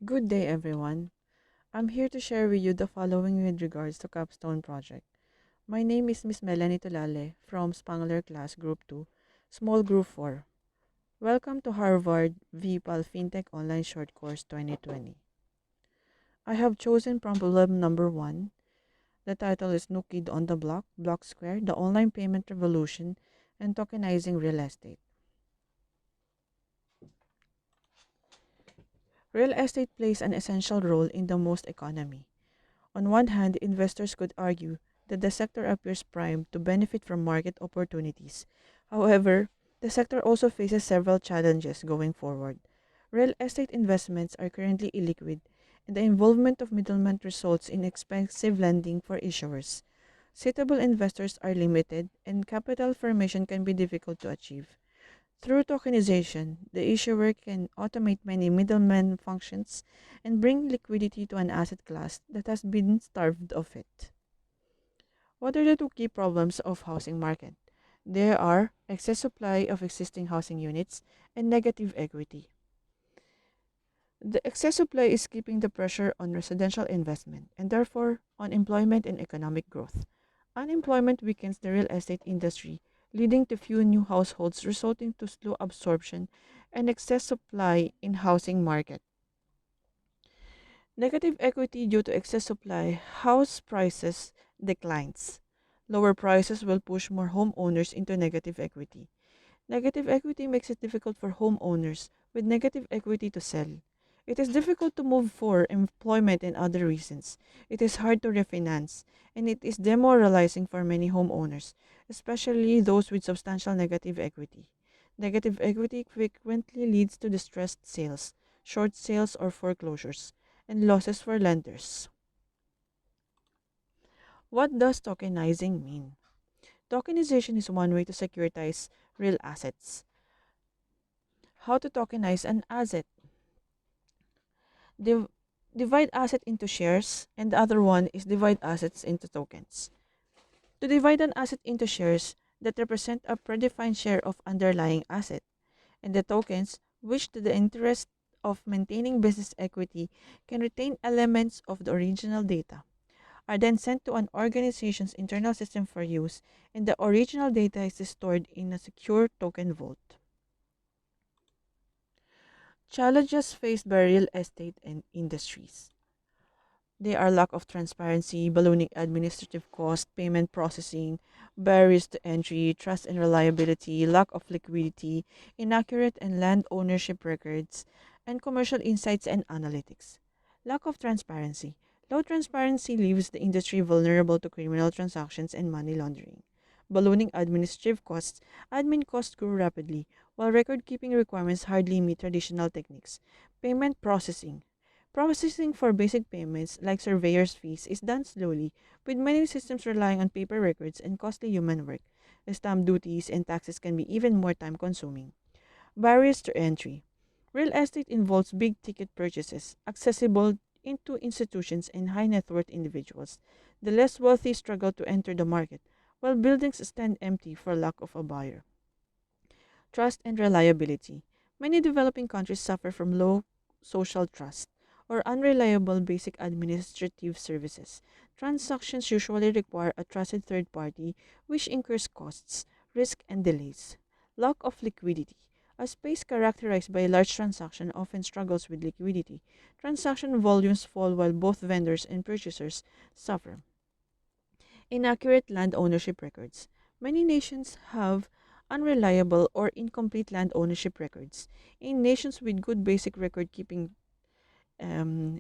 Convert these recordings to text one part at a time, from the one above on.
Good day, everyone. I'm here to share with you the following with regards to Capstone project. My name is Miss Melanie Tulale from Spangler Class Group 2, Small Group 4. Welcome to Harvard VPAL FinTech Online Short Course 2020. I have chosen problem number 1. The title is No Kid on the Block, Block Square, the Online Payment Revolution, and Tokenizing Real Estate. Real estate plays an essential role in the most economy. On one hand, investors could argue that the sector appears primed to benefit from market opportunities. However, the sector also faces several challenges going forward. Real estate investments are currently illiquid, and the involvement of middlemen results in expensive lending for issuers. Suitable investors are limited, and capital formation can be difficult to achieve. Through tokenization, the issuer can automate many middleman functions and bring liquidity to an asset class that has been starved of it. What are the two key problems of housing market? There are excess supply of existing housing units and negative equity. The excess supply is keeping the pressure on residential investment and therefore on employment and economic growth. Unemployment weakens the real estate industry, leading to few new households resulting to slow absorption and excess supply in housing market. Negative equity due to excess supply, house prices declines. Lower prices will push more homeowners into negative equity. Negative equity makes it difficult for homeowners with negative equity to sell. It is difficult to move for employment and other reasons. It is hard to refinance, and it is demoralizing for many homeowners, especially those with substantial negative equity. Negative equity frequently leads to distressed sales, short sales or foreclosures, and losses for lenders. What does tokenizing mean? Tokenization is one way to securitize real assets. How to tokenize an asset? Div- Divide asset into shares, and the other one is divide assets into tokens. To divide an asset into shares that represent a predefined share of underlying asset, and the tokens, which to the interest of maintaining business equity can retain elements of the original data, are then sent to an organization's internal system for use, and the original data is stored in a secure token vault. Challenges faced by real estate and industries. They are lack of transparency, ballooning administrative cost, payment processing, barriers to entry, trust and reliability, lack of liquidity, inaccurate and land ownership records, and commercial insights and analytics. Lack of transparency. Low transparency leaves the industry vulnerable to criminal transactions and money laundering. Ballooning administrative costs. Admin costs grow rapidly, while record keeping requirements hardly meet traditional techniques. Payment processing. Processing for basic payments, like surveyor's fees, is done slowly, with many systems relying on paper records and costly human work. The stamp duties and taxes can be even more time consuming. Barriers to entry. Real estate involves big ticket purchases, accessible into institutions and high net worth individuals. The less wealthy struggle to enter the market, while buildings stand empty for lack of a buyer. Trust and reliability. Many developing countries suffer from low social trust or unreliable basic administrative services. Transactions usually require a trusted third party, which incurs costs, risk, and delays. Lack of liquidity. A space characterized by large transactions often struggles with liquidity. Transaction volumes fall while both vendors and purchasers suffer. Inaccurate land ownership records. Many nations have unreliable or incomplete land ownership records. In nations with good basic record keeping, um,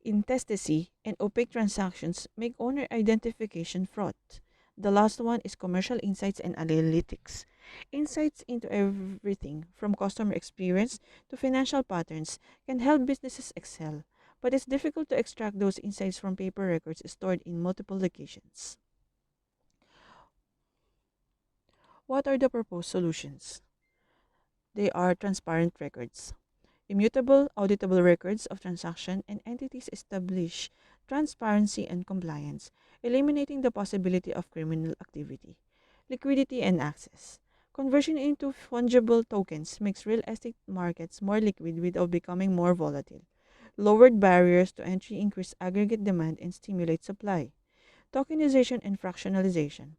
intestacy and opaque transactions make owner identification fraught. The last one is commercial insights and analytics. Insights into everything from customer experience to financial patterns can help businesses excel, but it's difficult to extract those insights from paper records stored in multiple locations. What are the proposed solutions? They are transparent records. Immutable, auditable records of transaction and entities establish transparency and compliance, eliminating the possibility of criminal activity. Liquidity and access. Conversion into fungible tokens makes real estate markets more liquid without becoming more volatile. Lowered barriers to entry increase aggregate demand and stimulate supply. Tokenization and fractionalization.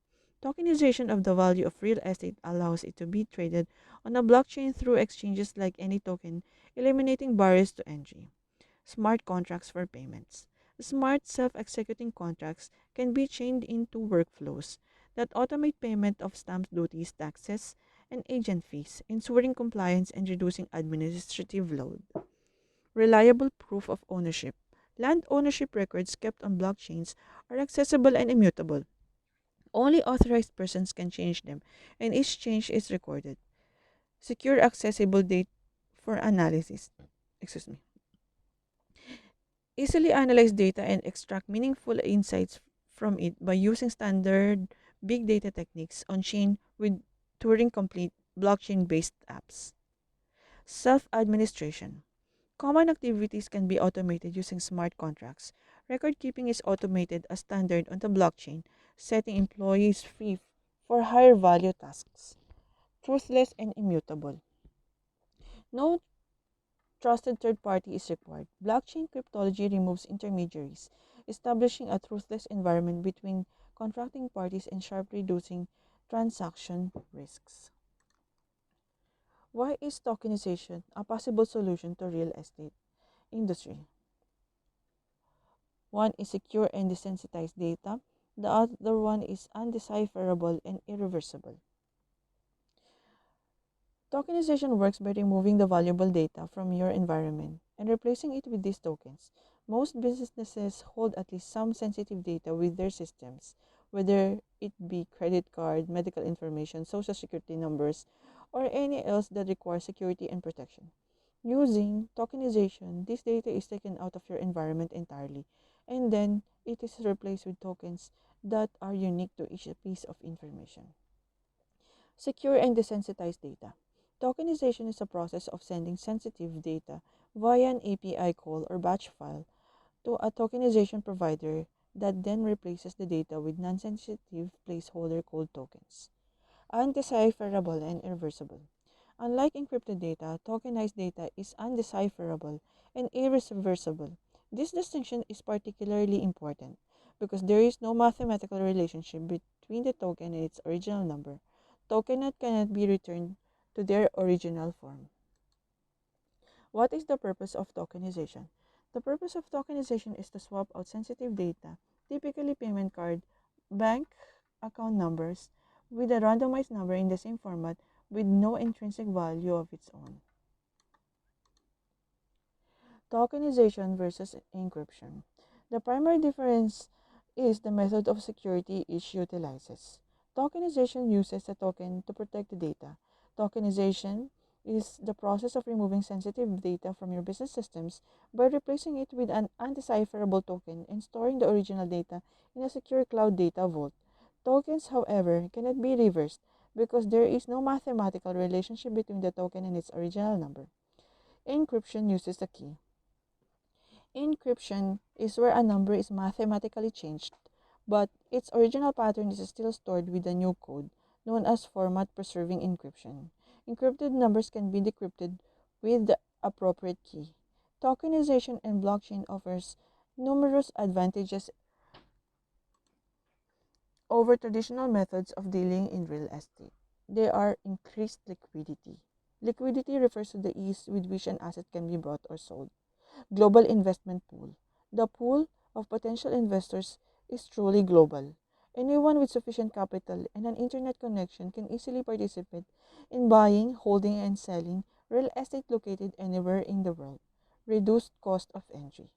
Tokenization of the value of real estate allows it to be traded on a blockchain through exchanges like any token, eliminating barriers to entry. Smart contracts for payments. Smart self executing contracts can be chained into workflows that automate payment of stamp duties, taxes, and agent fees, ensuring compliance and reducing administrative load. Reliable proof of ownership. Land ownership records kept on blockchains are accessible and immutable. Only authorized persons can change them, and each change is recorded. Secure accessible data for analysis. Excuse me. Easily analyze data and extract meaningful insights from it by using standard big data techniques on chain with Turing complete blockchain based apps. Self administration. Common activities can be automated using smart contracts. Record keeping is automated as standard on the blockchain, setting employees free for higher value tasks. Truthless and immutable. No trusted third party is required. Blockchain cryptology removes intermediaries, establishing a truthless environment between contracting parties and sharply reducing transaction risks. Why is tokenization a possible solution to real estate industry? One is secure and desensitized data. The other one is undecipherable and irreversible. Tokenization works by removing the valuable data from your environment and replacing it with these tokens. Most businesses hold at least some sensitive data with their systems, whether it be credit card, medical information, social security numbers, or any else that requires security and protection. Using tokenization, this data is taken out of your environment entirely, and then it is replaced with tokens that are unique to each piece of information. Secure and desensitized data. Tokenization is a process of sending sensitive data via an API call or batch file to a tokenization provider that then replaces the data with non-sensitive placeholder code tokens. Undecipherable and irreversible. Unlike encrypted data, tokenized data is undecipherable and irreversible. This distinction is particularly important because there is no mathematical relationship between the token and its original number. Token cannot be returned to their original form. What is the purpose of tokenization? The purpose of tokenization is to swap out sensitive data, typically payment card, bank account numbers, with a randomized number in the same format with no intrinsic value of its own. Tokenization versus encryption. The primary difference is the method of security each utilizes. Tokenization uses a token to protect the data. Tokenization is the process of removing sensitive data from your business systems by replacing it with an undecipherable token and storing the original data in a secure cloud data vault. Tokens, however, cannot be reversed because there is no mathematical relationship between the token and its original number. Encryption uses a key. Encryption is where a number is mathematically changed, but its original pattern is still stored with a new code, known as format preserving encryption. Encrypted numbers can be decrypted with the appropriate key. Tokenization and blockchain offers numerous advantages over traditional methods of dealing in real estate. They are increased liquidity. Liquidity refers to the ease with which an asset can be bought or sold. Global investment pool. The pool of potential investors is truly global. Anyone with sufficient capital and an internet connection can easily participate in buying, holding, and selling real estate located anywhere in the world. Reduced cost of entry.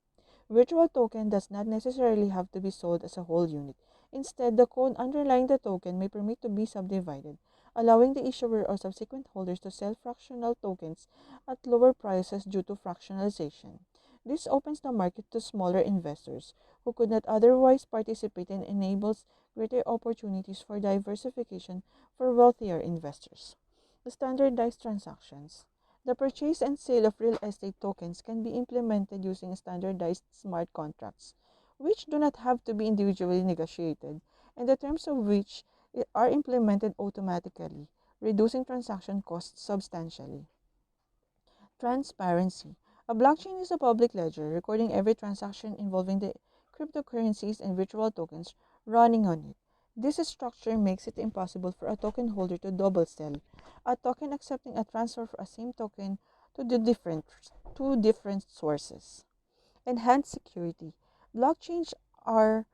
Virtual token does not necessarily have to be sold as a whole unit. Instead, the code underlying the token may permit to be subdivided, allowing the issuer or subsequent holders to sell fractional tokens at lower prices due to fractionalization. This opens the market to smaller investors who could not otherwise participate and enables greater opportunities for diversification for wealthier investors. Standardized transactions. The purchase and sale of real estate tokens can be implemented using standardized smart contracts, which do not have to be individually negotiated, and the terms of which are implemented automatically, reducing transaction costs substantially. Transparency. A blockchain is a public ledger recording every transaction involving the cryptocurrencies and virtual tokens running on it. This structure makes it impossible for a token holder to double sell a token accepting a transfer for a same token to the two different sources. Enhanced security. Blockchains are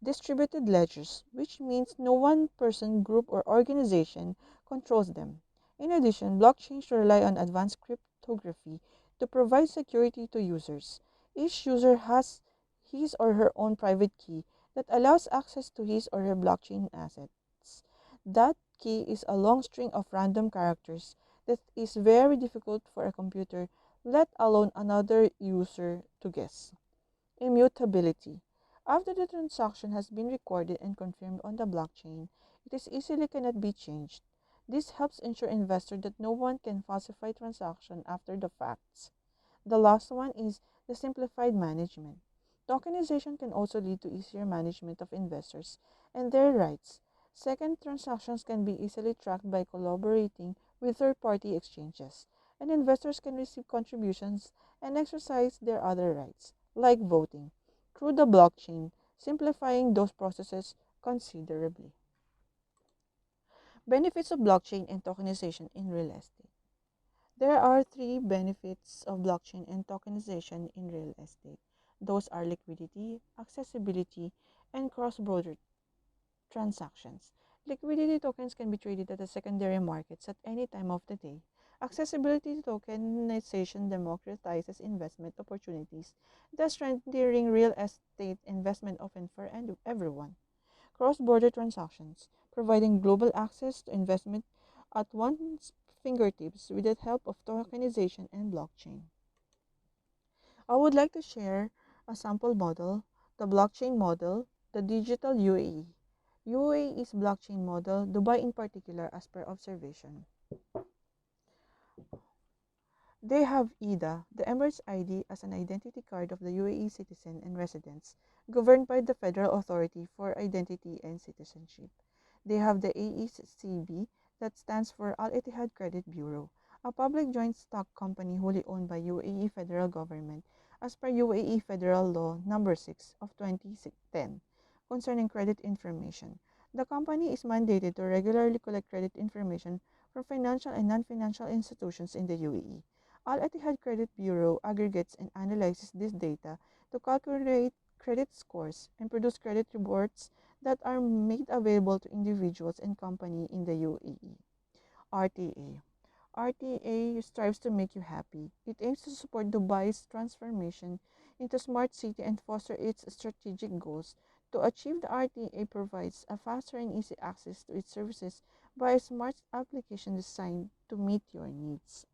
distributed ledgers, which means no one person, group, or organization controls them. In addition, blockchains rely on advanced cryptography to provide security to users. Each user has his or her own private key that allows access to his or her blockchain assets. That key is a long string of random characters that is very difficult for a computer, let alone another user, to guess. Immutability. After the transaction has been recorded and confirmed on the blockchain, it is easily cannot be changed. This helps ensure investors that no one can falsify transaction after the facts. The last one is the simplified management. Tokenization can also lead to easier management of investors and their rights. Second, transactions can be easily tracked by collaborating with third-party exchanges, and investors can receive contributions and exercise their other rights, like voting, through the blockchain, simplifying those processes considerably. Benefits of blockchain and tokenization in real estate. There are three benefits of blockchain and tokenization in real estate. Those are liquidity, accessibility, and cross-border transactions. Liquidity tokens can be traded at the secondary markets at any time of the day. Accessibility tokenization democratizes investment opportunities, thus rendering real estate investment open for everyone. Cross-border transactions, providing global access to investment at one's fingertips with the help of tokenization and blockchain. I would like to share a sample model, the blockchain model, the digital UAE. UAE is blockchain model, Dubai in particular as per observation. They have EIDA, the Emirates ID, as an identity card of the UAE citizen and residents, governed by the Federal Authority for Identity and Citizenship. They have the AECB, that stands for Al Ittihad Credit Bureau, a public joint stock company wholly owned by UAE federal government as per UAE Federal Law Number 6 of 2010 concerning credit information. The company is mandated to regularly collect credit information from financial and non-financial institutions in the UAE. Al Ittihad Credit Bureau aggregates and analyzes this data to calculate credit scores and produce credit reports that are made available to individuals and companies in the UAE. RTA. RTA strives to make you happy. It aims to support Dubai's transformation into a smart city and foster its strategic goals. To achieve, the RTA provides a faster and easy access to its services by a smart application designed to meet your needs.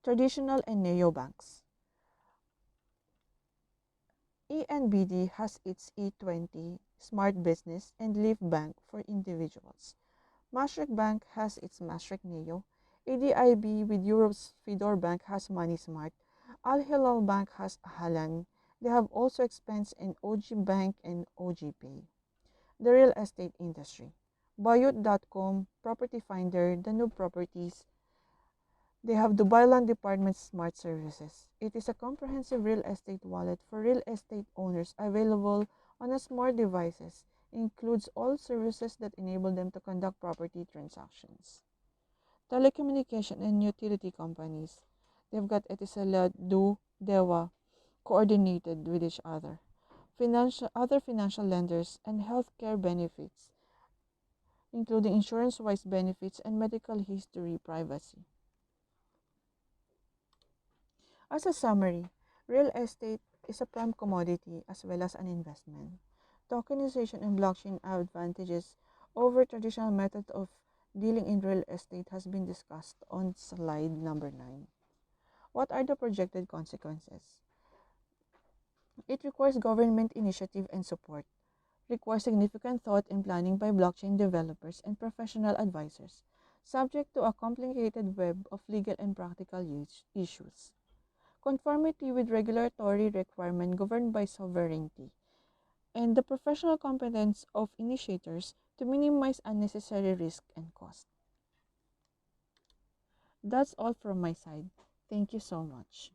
Traditional and neobanks. ENBD has its E20 Smart Business and Live Bank for individuals. Mashreq Bank has its Mashreq Neo. ADIB with Europe's Fidor Bank has Money Smart. Al Hilal Bank has Halan. They have also Expense and OG Bank and OG Pay. The real estate industry. Bayut.com, Property Finder, the new properties. They have Dubai Land Department Smart Services. It is a comprehensive real estate wallet for real estate owners available on a smart devices. It includes all services that enable them to conduct property transactions. Telecommunication and utility companies. They've got Etisalat, Du, Dewa, coordinated with each other. Other financial lenders and healthcare benefits, including insurance-wise benefits and medical history privacy. As a summary, real estate is a prime commodity as well as an investment. Tokenization and blockchain advantages over traditional methods of dealing in real estate has been discussed on slide number 9. What are the projected consequences? It requires government initiative and support, requires significant thought and planning by blockchain developers and professional advisors, subject to a complicated web of legal and practical issues. Conformity with regulatory requirement governed by sovereignty, and the professional competence of initiators to minimize unnecessary risk and cost. That's all from my side. Thank you so much.